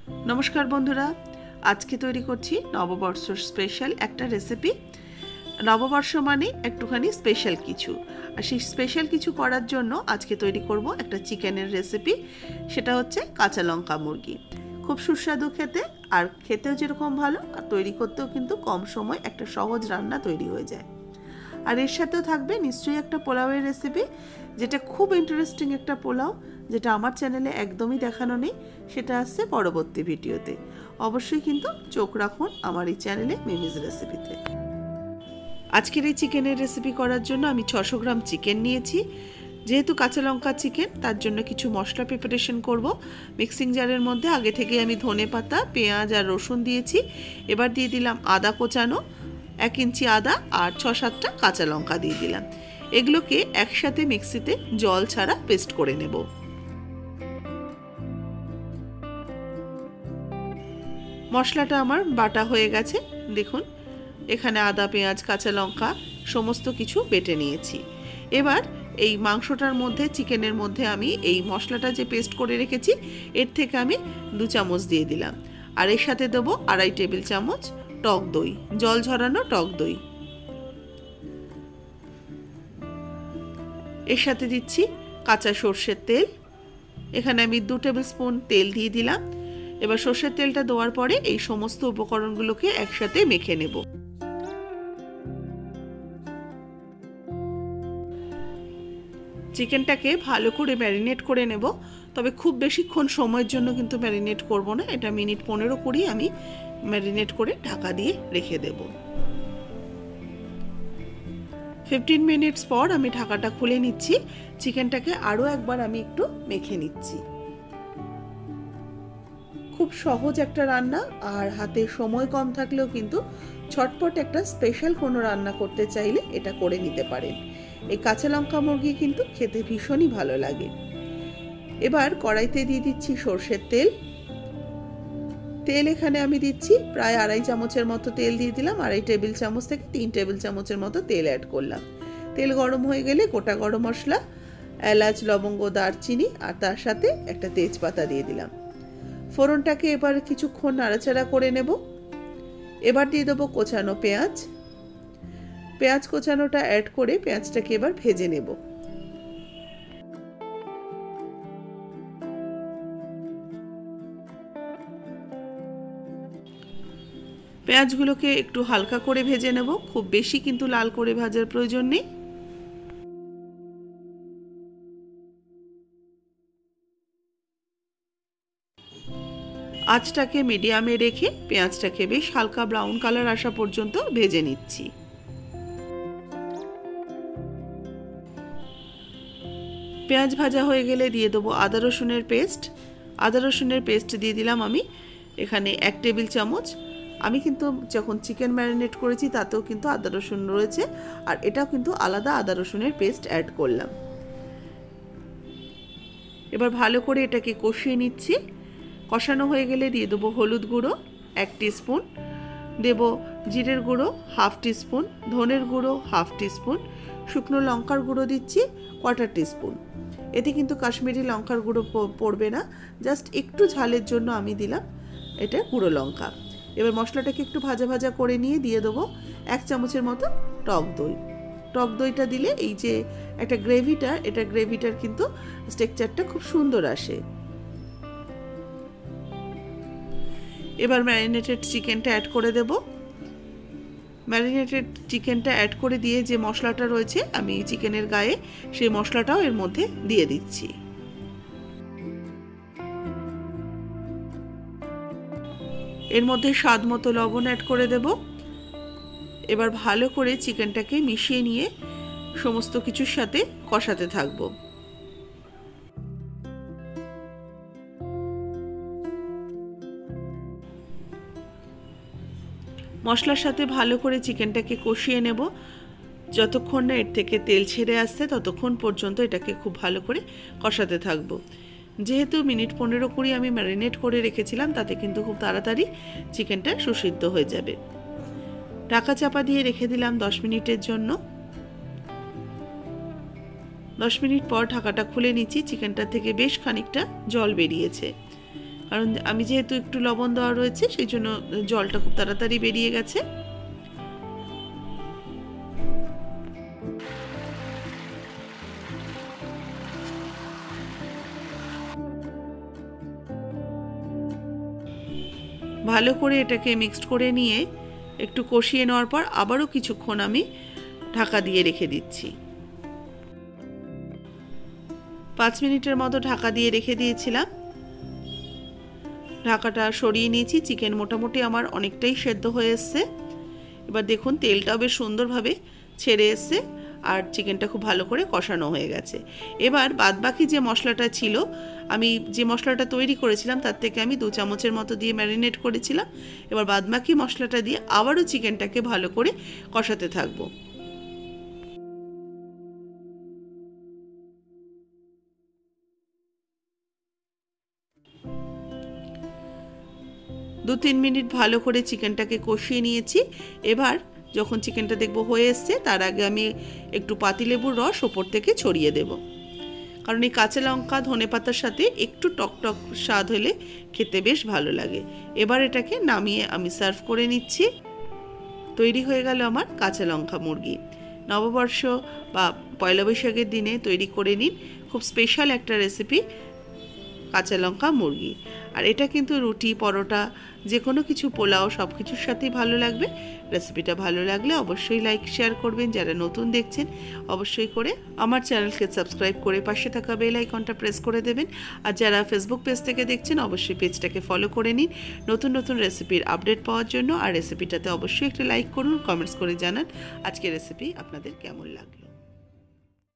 नमस्कार बंधुरा आज के तैरी करছি नवबर्ष स्पेशल एक रेसिपि। नवबर्ष माने एकटुखानी स्पेशल किछु और सेई स्पेशल किछु करार जोन्नो आज के तैरी करब एक चिकेनेर रेसिपि। सेटा होच्छे काँचा लंका मुरगी। खूब सुस्वादु खेते और खेतेও जेरकम भालो और तैरी करतेও किन्तु कम समय एक सहज रान्ना तैरी हो जाए। और एर साथेও थाकबे निश्चयई एक पोलाओर रेसिपि जेटा खूब इंटारेस्टिंग एक पोलाओ যেটা আমার চ্যানেলে একদমই দেখানো নেই, সেটা আসছে পরবর্তী ভিডিওতে। অবশ্যই কিন্তু চোখ রাখুন আমার এই চ্যানেলে মিমিজ রেসিপিতে। আজকের এই চিকেনের রেসিপি করার জন্য আমি 600 গ্রাম চিকেন নিয়েছি। যেহেতু কাঁচা লঙ্কা চিকেন তার জন্য কিছু মশলা প্রিপারেশন করব। মিক্সিং জারের মধ্যে আগে থেকে আমি ধনে পাতা, পেঁয়াজ আর রসুন দিয়েছি। এবার দিয়ে দিলাম আদা কোচানো 1 ইঞ্চি আদা আর 6-7টা কাঁচা লঙ্কা দিয়ে দিলাম। এগুলোকে একসাথে মিক্সিতে জল ছাড়া পেস্ট করে নেব। মশলাটা আমার বাটা হয়ে গেছে। দেখুন এখানে আদা, পেঁয়াজ, কাঁচা লঙ্কা সমস্ত কিছু বেটে নিয়েছি। এবার এই মাংসটার মধ্যে, চিকেনের মধ্যে আমি এই মশলাটা যে পেস্ট করে রেখেছি এর থেকে আমি 2 চামচ দিয়ে দিলাম। আর এর সাথে দেব 2.5 টেবিল চামচ টক দই, জল ঝরানো টক দই। এর সাথে দিচ্ছি কাঁচা সরষের তেল। এখানে আমি 2 টেবিল স্পুন তেল দিয়ে দিলাম। এবার সরষের তেলটা দেওয়ার পরে এই সমস্ত উপকরণগুলোকে একসাথে মেখে নেব। চিকেনটাকে ভালো করে ম্যারিনেট করে নেব, তবে খুব বেশিক্ষণ সময়ের জন্য কিন্তু ম্যারিনেট করব না। এটা মিনিট 15-20 আমি ম্যারিনেট করে ঢাকা দিয়ে রেখে দেব। 15 মিনিটস পর আমি ঢাকাটা খুলে নিচ্ছি। চিকেনটাকে আরও একবার আমি একটু মেখে নিচ্ছি। খুব সহজ একটা রান্না, আর হাতে সময় কম থাকলেও কিন্তু ছটপট একটা স্পেশাল কোনো রান্না করতে চাইলে এটা করে নিতে পারেন। এই কাঁচা লঙ্কা মুরগি কিন্তু খেতে ভীষণই ভালো লাগে। এবার কড়াইতে দিয়ে দিচ্ছি সরষের তেল। তেল এখানে আমি দিচ্ছি প্রায় 2.5 চামচের মতো তেল দিয়ে দিলাম। 2.5 টেবিল চামচ থেকে 3 টেবিল চামচের মতো তেল অ্যাড করলাম। তেল গরম হয়ে গেলে গোটা গরম মশলা, এলাচ, লবঙ্গ, দারচিনি আর তার সাথে একটা তেজপাতা দিয়ে দিলাম। ফোড়নটাকে এবার কিছুক্ষণ নাড়াচাড়া করে নেব। এবার দিয়ে দেবো কোচানো পেঁয়াজ। পেঁয়াজ কোচানোটা অ্যাড করে পেঁয়াজটাকে এবার ভেজে নেব। পেঁয়াজগুলোকে একটু হালকা করে ভেজে নেব, খুব বেশি কিন্তু লাল করে ভাজার প্রয়োজন নেই। আঁচটাকে মিডিয়ামে রেখে পেঁয়াজটাকে বেশ হালকা ব্রাউন কালার আসা পর্যন্ত ভেজে নিচ্ছি। পেঁয়াজ ভাজা হয়ে গেলে দিয়ে দেবো আদা রসুনের পেস্ট। আদা রসুনের পেস্ট দিয়ে দিলাম আমি এখানে 1 টেবিল চামচ। আমি কিন্তু যখন চিকেন ম্যারিনেট করেছি তাতেও কিন্তু আদা রসুন রয়েছে, আর এটাও কিন্তু আলাদা আদা রসুনের পেস্ট অ্যাড করলাম। এবার ভালো করে এটাকে কষিয়ে নিচ্ছি। কষানো হয়ে গেলে দিয়ে দেবো হলুদ গুঁড়ো 1 টিস্পুন, দেব জিরের গুঁড়ো 1/2 টিস্পুন, ধনের গুঁড়ো 1/2 টিস্পুন, শুকনো লঙ্কার গুঁড়ো দিচ্ছি 1/4 টিস্পুন। এতে কিন্তু কাশ্মীরি লঙ্কার গুঁড়ো পড়বে না, জাস্ট একটু ঝালের জন্য আমি দিলাম এটা গুঁড়ো লঙ্কা। এবার মশলাটাকে একটু ভাজা ভাজা করে নিয়ে দিয়ে দেবো 1 চামচের মতো টক দই। টক দইটা দিলে এই যে একটা গ্রেভিটা, এটা গ্রেভিটার কিন্তু টেক্সচারটা খুব সুন্দর আসে। এবার ম্যারিনেটেড চিকেনটা অ্যাড করে দেব। ম্যারিনেটেড চিকেনটা অ্যাড করে দিয়ে যে মশলাটা রয়েছে আমি চিকেনের গায়ে, সেই মশলাটাও এর মধ্যে দিয়ে দিচ্ছি। এর মধ্যে স্বাদ মতো লবণ অ্যাড করে দেব। এবার ভালো করে চিকেনটাকে মিশিয়ে নিয়ে সমস্ত কিছুর সাথে কষাতে থাকবো। মশলার সাথে ভালো করে চিকেনটাকে কষিয়ে নেব। যতক্ষণ না এর থেকে তেল ছেড়ে আসছে ততক্ষণ পর্যন্ত এটাকে খুব ভালো করে কষাতে থাকবো। যেহেতু মিনিট 15-20 আমি ম্যারিনেট করে রেখেছিলাম, তাতে কিন্তু খুব তাড়াতাড়ি চিকেনটা সুসিদ্ধ হয়ে যাবে। ঢাকা চাপা দিয়ে রেখে দিলাম 10 মিনিটের জন্য। 10 মিনিট পর ঢাকাটা খুলে নিচ্ছি। চিকেনটা থেকে বেশ খানিকটা জল বেরিয়েছে। কারণ আমি যেহেতু একটু লবণ দেওয়া রয়েছে সেই জন্য জলটা খুব তাড়াতাড়ি বেরিয়ে গেছে। ভালো করে এটাকে মিক্সড করে নিয়ে একটু কষিয়ে নেওয়ার পর আবারও কিছুক্ষণ আমি ঢাকা দিয়ে রেখে দিচ্ছি। 5 মিনিটের মতো ঢাকা দিয়ে রেখে দিয়েছিলাম। ঢাকাটা সরিয়ে নিয়েছি। চিকেন মোটামুটি আমার অনেকটাই সেদ্ধ হয়ে এসছে। এবার দেখুন তেলটাও বেশ সুন্দরভাবে ছেড়ে এসছে আর চিকেনটা খুব ভালো করে কষানো হয়ে গেছে। এবার বাদবাকি যে মশলাটা ছিল, আমি যে মশলাটা তৈরি করেছিলাম তার থেকে আমি 2 চামচের মতো দিয়ে ম্যারিনেট করেছিলাম। এবার বাদবাকি মশলাটা দিয়ে আবারও চিকেনটাকে ভালো করে কষাতে থাকবো। দু 3 মিনিট ভালো করে চিকেনটাকে কষিয়ে নিয়েছি। এবার যখন চিকেনটা দেখবো হয়ে এসছে তার আগে আমি একটু পাতিলেবুর রস ওপর থেকে ছড়িয়ে দেব, কারণ এই কাঁচা লঙ্কা ধনেপাতার সাথে একটু টকটক স্বাদ হলে খেতে বেশ ভালো লাগে। এবার এটাকে নামিয়ে আমি সার্ভ করে নিচ্ছি। তৈরি হয়ে গেল আমার কাঁচা লঙ্কা মুরগি। নববর্ষ বা পয়লা বৈশাখের দিনে তৈরি করে নিন, খুব স্পেশাল একটা রেসিপি কাঁচা লঙ্কা মুরগি। আর এটা কিন্তু রুটি, পরোটা, যে কোনো কিছু, পোলাও, সব কিছুর সাথেই ভালো লাগবে। রেসিপিটা ভালো লাগলে অবশ্যই লাইক শেয়ার করবেন। যারা নতুন দেখছেন অবশ্যই করে আমার চ্যানেলকে সাবস্ক্রাইব করে পাশে থাকা বেল আইকনটা প্রেস করে দেবেন। আর যারা ফেসবুক পেজ থেকে দেখছেন অবশ্যই পেজটাকে ফলো করে নিন নতুন নতুন রেসিপির আপডেট পাওয়ার জন্য। আর রেসিপিটাতে অবশ্যই একটা লাইক করুন, কমেন্টস করে জানান আজকের রেসিপি আপনাদের কেমন লাগলো।